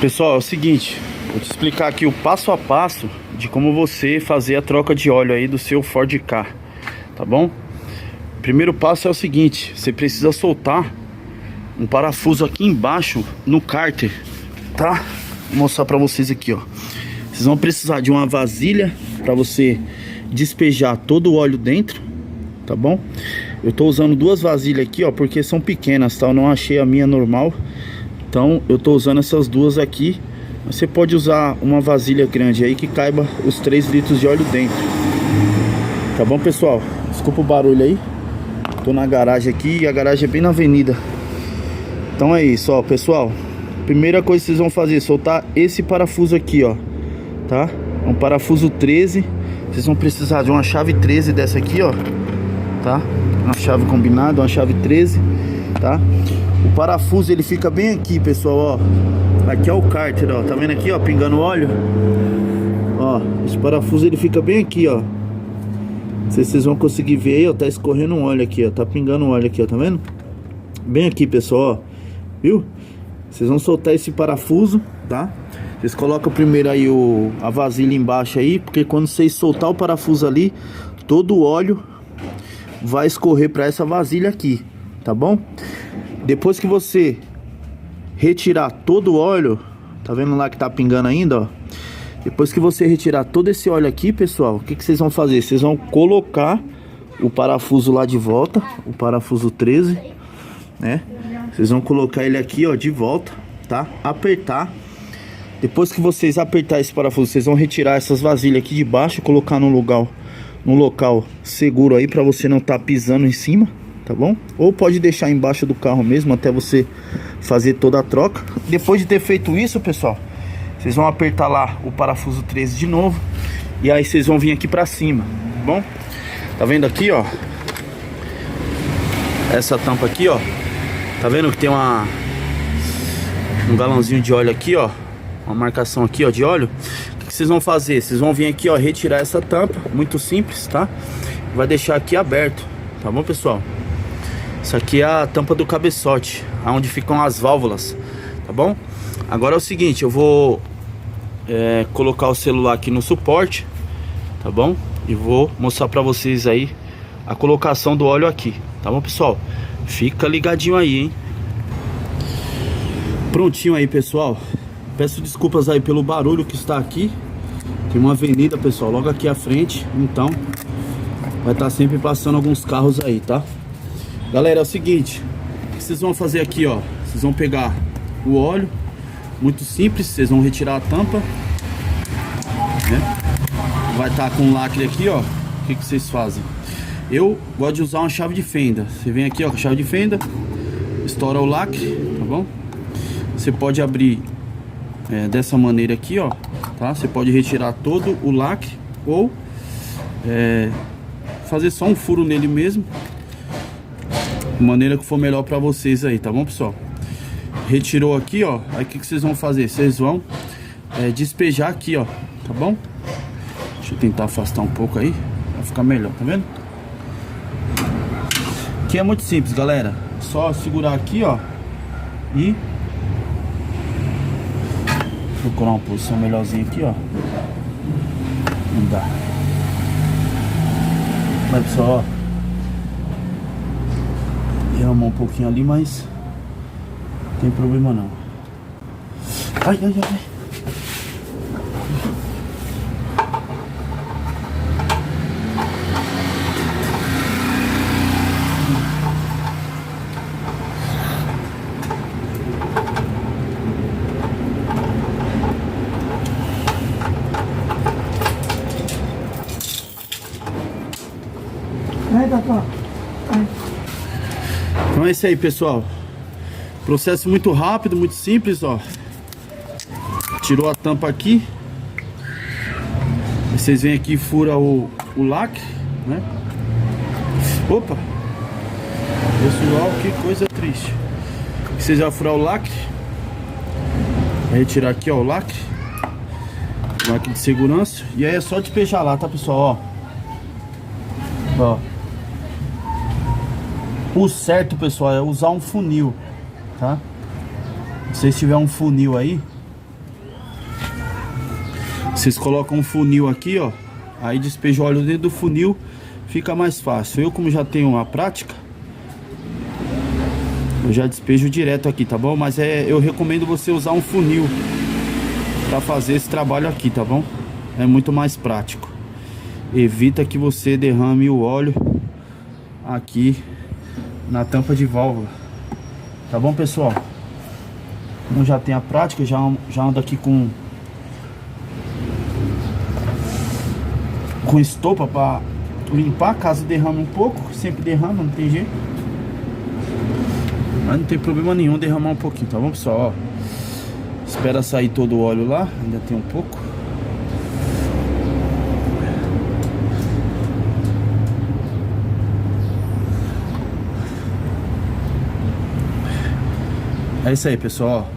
Pessoal, é o seguinte, vou te explicar aqui o passo a passo de como você fazer a troca de óleo aí do seu Ford Ka, tá bom? Primeiro passo é o seguinte, você precisa soltar um parafuso aqui embaixo no cárter, tá? Vou mostrar pra vocês aqui, ó. Vocês vão precisar de uma vasilha pra você despejar todo o óleo dentro, tá bom? Eu tô usando duas vasilhas aqui, ó, porque são pequenas, tá? Eu não achei a minha normal. Então eu tô usando essas duas aqui. Você pode usar uma vasilha grande aí que caiba os 3 litros de óleo dentro. Tá bom, pessoal? Desculpa o barulho aí. Tô na garagem aqui e a garagem é bem na avenida. Então é isso, ó, pessoal. Primeira coisa que vocês vão fazer é soltar esse parafuso aqui, ó. Tá? É um parafuso 13. Vocês vão precisar de uma chave 13 dessa aqui, ó. Tá? Uma chave combinada, uma chave 13, tá? O parafuso ele fica bem aqui, pessoal, ó. Aqui é o cárter, ó. Tá vendo aqui, ó, pingando óleo? Ó, esse parafuso ele fica bem aqui, ó. Não sei se vocês vão conseguir ver aí, ó. Tá escorrendo um óleo aqui, ó. Tá pingando um óleo aqui, ó. Tá vendo? Bem aqui, pessoal, ó. Viu? Vocês vão soltar esse parafuso, tá? Vocês colocam primeiro aí a vasilha embaixo aí, porque quando vocês soltar o parafuso ali, todo o óleo vai escorrer para essa vasilha aqui, tá bom? Depois que você retirar todo o óleo, tá vendo lá que tá pingando ainda, ó? Depois que você retirar todo esse óleo aqui, pessoal, o que vocês vão fazer? Vocês vão colocar o parafuso lá de volta, o parafuso 13, né? Vocês vão colocar ele aqui, ó, de volta, tá? Apertar. Depois que vocês apertar esse parafuso, vocês vão retirar essas vasilhas aqui de baixo, colocar no local seguro aí, pra você não tá pisando em cima, tá bom? Ou pode deixar embaixo do carro mesmo até você fazer toda a troca. Depois de ter feito isso, pessoal, vocês vão apertar lá o parafuso 13 de novo. E aí vocês vão vir aqui pra cima, tá bom? Tá vendo aqui, ó? Essa tampa aqui, ó. Tá vendo que tem um galãozinho de óleo aqui, ó. Uma marcação aqui, ó, de óleo. O que vocês vão fazer? Vocês vão vir aqui, ó, retirar essa tampa. Muito simples, tá? Vai deixar aqui aberto, tá bom, pessoal? Isso aqui é a tampa do cabeçote, onde ficam as válvulas, tá bom? Agora é o seguinte, eu vou colocar o celular aqui no suporte, tá bom? E vou mostrar pra vocês aí a colocação do óleo aqui, tá bom, pessoal? Fica ligadinho aí, hein? Prontinho aí, pessoal. Peço desculpas aí pelo barulho que está aqui. Tem uma avenida, pessoal, logo aqui à frente. Então vai estar sempre passando alguns carros aí, tá? Galera, é o seguinte, o que vocês vão fazer aqui, ó? Vocês vão pegar o óleo. Muito simples, vocês vão retirar a tampa, né? Vai estar com um lacre aqui, ó. O que vocês fazem? Eu gosto de usar uma chave de fenda. Você vem aqui, ó, com a chave de fenda, estoura o lacre, tá bom? Você pode abrir dessa maneira aqui, ó, tá? Você pode retirar todo o lacre ou fazer só um furo nele mesmo, de maneira que for melhor pra vocês aí, tá bom, pessoal? Retirou aqui, ó. Aí o que vocês vão fazer? Vocês vão despejar aqui, ó, tá bom? Deixa eu tentar afastar um pouco aí pra ficar melhor, tá vendo? Aqui é muito simples, galera. Só segurar aqui, ó, e procurar uma posição melhorzinha aqui, ó. Não dá. Mas, pessoal, ó, derramou um pouquinho ali, mas não tem problema não. Ai, ai, ai. Então é isso aí, pessoal. Processo muito rápido, muito simples, ó. Tirou a tampa aqui. Vocês vêm aqui e furam o lacre, né? Opa! Pessoal, que coisa triste. Vocês vão furar o lacre. Vai retirar aqui, ó, o lacre. Lacre de segurança. E aí é só despejar lá, tá, pessoal? Ó. O certo, pessoal, é usar um funil, tá? Se vocês tiverem um funil aí, Vocês colocam um funil aqui, ó. Aí despeja o óleo dentro do funil, fica mais fácil. Eu, como já tenho uma prática, eu já despejo direto aqui, tá bom? Mas eu recomendo você usar um funil para fazer esse trabalho aqui, tá bom? É muito mais prático. Evita que você derrame o óleo aqui na tampa de válvula, tá bom, pessoal? Como já tem a prática, já ando aqui com estopa para limpar, caso derrame um pouco. Sempre derrama, não tem jeito. Mas não tem problema nenhum derramar um pouquinho, tá bom, pessoal? Ó, espera sair todo o óleo lá, ainda tem um pouco. É isso aí, pessoal.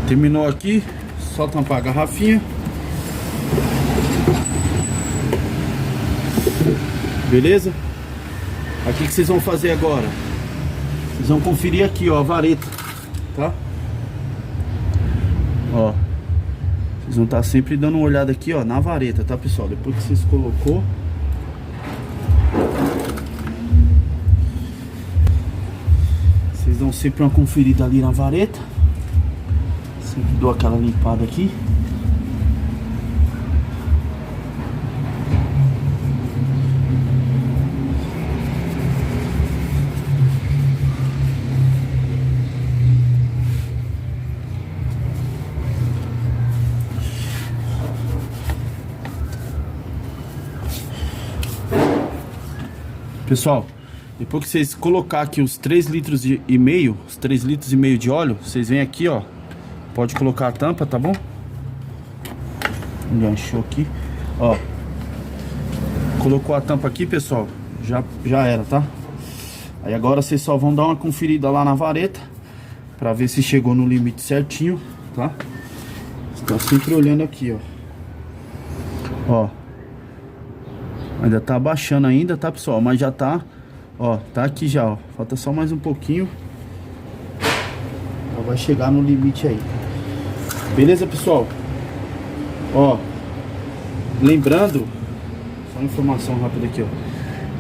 Terminou aqui, só tampar a garrafinha. Beleza? Aqui que vocês vão fazer agora? Vocês vão conferir aqui, ó, a vareta, tá? Ó, vocês vão estar sempre dando uma olhada aqui, ó, na vareta, tá, pessoal? Depois que vocês colocou, vocês dão sempre uma conferida ali na vareta. Sempre dou aquela limpada aqui. Pessoal, depois que vocês colocar aqui os 3 litros e meio, os 3 litros e meio de óleo, vocês vêm aqui, ó, pode colocar a tampa, tá bom? Enganchou aqui, ó. Colocou a tampa aqui, pessoal, já era, tá? Aí agora vocês só vão dar uma conferida lá na vareta pra ver se chegou no limite certinho, tá? Estão sempre olhando aqui, ó. Ó. Ainda tá abaixando ainda, tá, pessoal? Mas já tá, ó, tá aqui já, ó. Falta só mais um pouquinho. Já vai chegar no limite aí. Beleza, pessoal? Ó, lembrando, só uma informação rápida aqui, ó.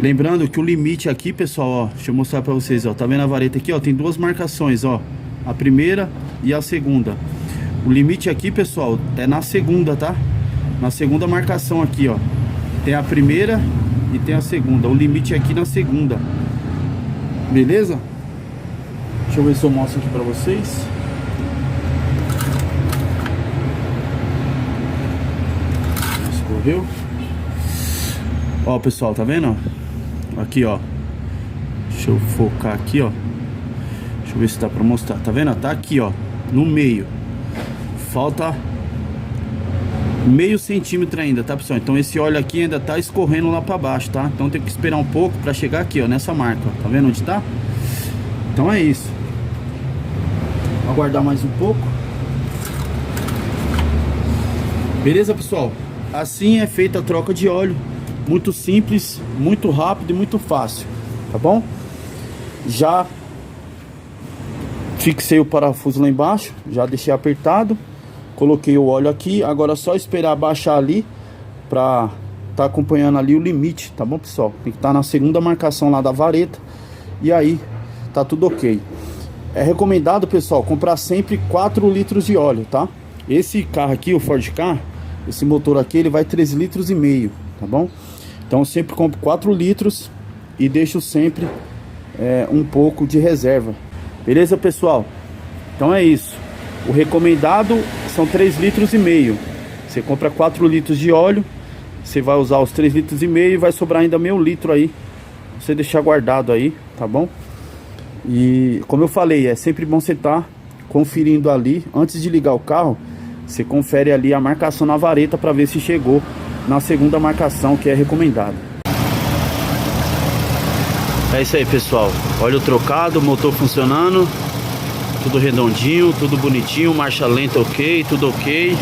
Lembrando que o limite aqui, pessoal, ó, deixa eu mostrar pra vocês, ó. Tá vendo a vareta aqui, ó? Tem duas marcações, ó. A primeira e a segunda. O limite aqui, pessoal, é na segunda, tá? Na segunda marcação aqui, ó. Tem a primeira e tem a segunda. O limite é aqui na segunda. Beleza? Deixa eu ver se eu mostro aqui pra vocês. Escorreu. Ó, pessoal, tá vendo? Aqui, ó. Deixa eu focar aqui, ó. Deixa eu ver se dá pra mostrar. Tá vendo? Tá aqui, ó. No meio. Falta meio centímetro ainda, tá, pessoal? Então esse óleo aqui ainda tá escorrendo lá pra baixo, tá? Então tem que esperar um pouco pra chegar aqui, ó, nessa marca, ó. Tá vendo onde tá? Então é isso. Vou aguardar mais um pouco. Beleza, pessoal? Assim é feita a troca de óleo. Muito simples, muito rápido e muito fácil, tá bom? Já fixei o parafuso lá embaixo, já deixei apertado. Coloquei o óleo aqui, agora é só esperar baixar ali pra tá acompanhando ali o limite, tá bom, pessoal? Tem que estar na segunda marcação lá da vareta. E aí, tá tudo ok. É recomendado, pessoal, comprar sempre 4 litros de óleo, tá? Esse carro aqui, o Ford Ka, esse motor aqui, ele vai 3 litros e meio, tá bom? Então eu sempre compro 4 litros e deixo sempre um pouco de reserva. Beleza, pessoal? Então é isso. O recomendado são 3 litros e meio. Você compra 4 litros de óleo, você vai usar os 3 litros e meio e vai sobrar ainda meio litro aí. Você deixar guardado aí, tá bom? E como eu falei, é sempre bom você estar conferindo ali. Antes de ligar o carro, você confere ali a marcação na vareta para ver se chegou na segunda marcação, que é recomendada. É isso aí, pessoal. Óleo trocado, motor funcionando. Tudo redondinho, tudo bonitinho, marcha lenta ok, tudo ok.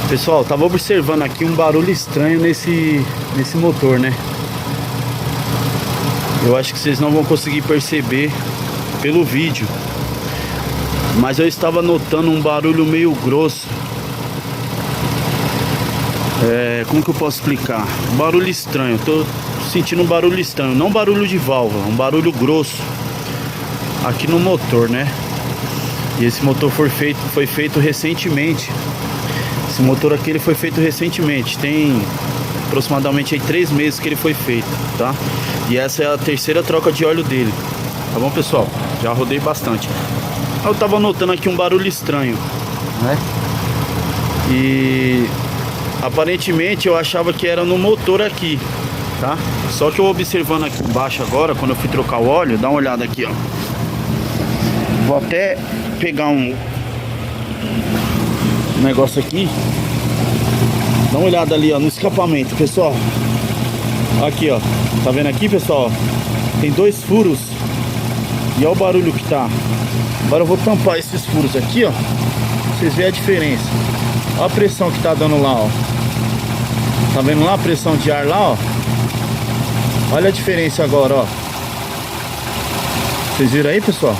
Pessoal, tava observando aqui um barulho estranho nesse motor, né? Eu acho que vocês não vão conseguir perceber pelo vídeo, mas eu estava notando um barulho meio grosso. Como que eu posso explicar? Um barulho estranho, tô sentindo um barulho estranho, não barulho de válvula, um barulho grosso aqui no motor, né? E esse motor foi feito recentemente. Esse motor aqui ele foi feito recentemente, tem aproximadamente aí 3 meses que ele foi feito, tá? E essa é a terceira troca de óleo dele, tá bom, pessoal? Já rodei bastante. Eu tava notando aqui um barulho estranho, né? E aparentemente eu achava que era no motor aqui, tá? Só que eu observando aqui embaixo agora, quando eu fui trocar o óleo, dá uma olhada aqui, ó. Vou até pegar um negócio aqui. Dá uma olhada ali, ó, no escapamento, pessoal. Aqui, ó. Tá vendo aqui, pessoal? Tem 2 furos. E olha o barulho que tá. Agora eu vou tampar esses furos aqui, ó. Pra vocês verem a diferença. Olha a pressão que tá dando lá, ó. Tá vendo lá a pressão de ar lá, ó? Olha a diferença agora, ó. Vocês viram aí, pessoal?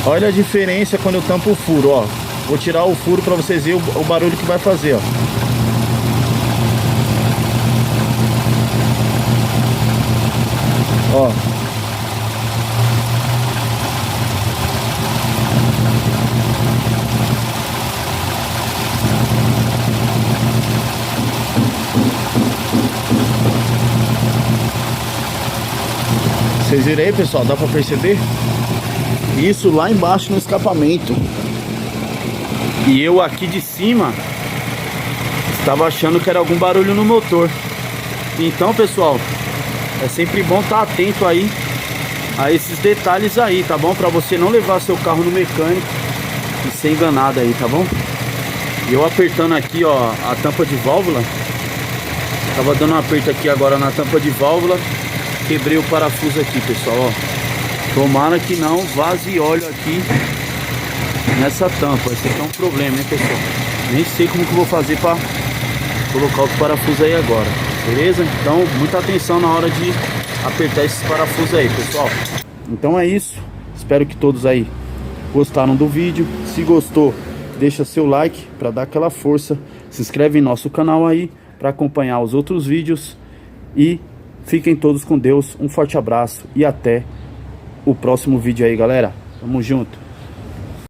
Olha a diferença quando eu tampo o furo, ó. Vou tirar o furo pra vocês verem o barulho que vai fazer, ó. Ó. Vocês viram aí, pessoal? Dá pra perceber? Isso lá embaixo no escapamento. E eu aqui de cima estava achando que era algum barulho no motor. Então, pessoal, é sempre bom estar atento aí a esses detalhes aí, tá bom? Pra você não levar seu carro no mecânico e ser enganado aí, tá bom? E eu apertando aqui, ó, a tampa de válvula. Tava dando um aperto aqui agora na tampa de válvula. Quebrei o parafuso aqui, pessoal, ó. Tomara que não vaze óleo aqui nessa tampa. Esse aqui é um problema, hein, pessoal? Nem sei como que eu vou fazer pra colocar os parafusos aí agora. Beleza? Então, muita atenção na hora de apertar esses parafusos aí, pessoal. Então é isso. Espero que todos aí gostaram do vídeo. Se gostou, deixa seu like para dar aquela força. Se inscreve em nosso canal aí para acompanhar os outros vídeos. E fiquem todos com Deus. Um forte abraço e até o próximo vídeo aí, galera. Tamo junto.